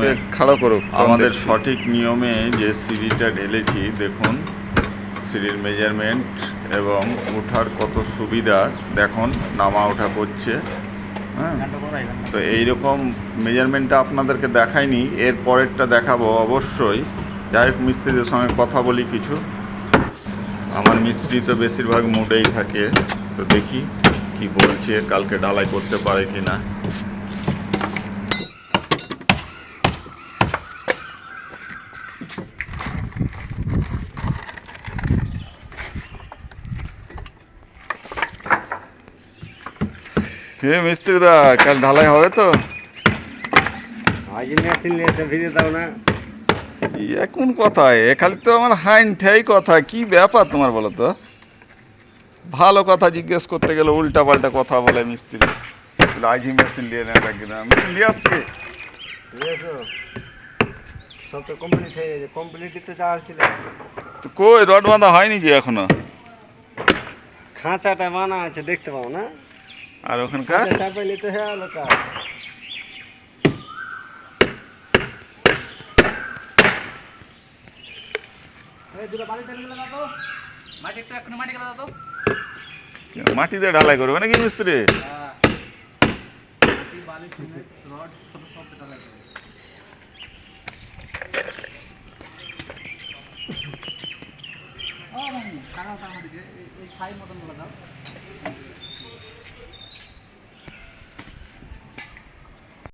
নিয়মে খাড়া করুক আমাদের সঠিক নিয়মে যে সিঁড়িটা ঢেলেছি দেখুন, সিঁড়ির মেজারমেন্ট এবং ওঠার কত সুবিধা দেখুন, নামা ওঠা করছে। হ্যাঁ, তো এইরকম মেজারমেন্টটা আপনাদেরকে দেখাইনি, এর পরেরটা দেখাবো অবশ্যই। যাই হোক, মিস্ত্রিদের সঙ্গে কথা বলি কিছু। আমার মিস্ত্রি তো বেশিরভাগ মুডেই থাকে, তো দেখি কি বলছে, কালকে ঢালাই করতে পারে কি না। হে মিস্ত্রি দা, কাল ঢালাই হবে তো? আজ মেশিন নিয়েছে, ভিড়ে দাও না। কোন কথা, খালি তো আমার হাইন ঠেই কথা। কি ব্যাপার তোমার বলো তো? ভালো কথা জিজ্ঞেস করতে গেলে উল্টা পাল্টা কথা বলে মিস্ত্রি। আজই মেশিন নিয়ে নেয় নাকি না? মেশিন নিয়ে আসছে? সব তো কমপ্লিট হয়ে গেছে, কমপ্লিটই তো চাচ্ছিল। তো কই রড বাঁধা হয়নি যে এখনো? খাঁচাটা বানা আছে, দেখতে পাও না? আর ওখানকার চাপাইলে তো হয়ে গেল কাজ। মাটি দিয়ে ঢালাই করবে নাকি মিস্ত্রি?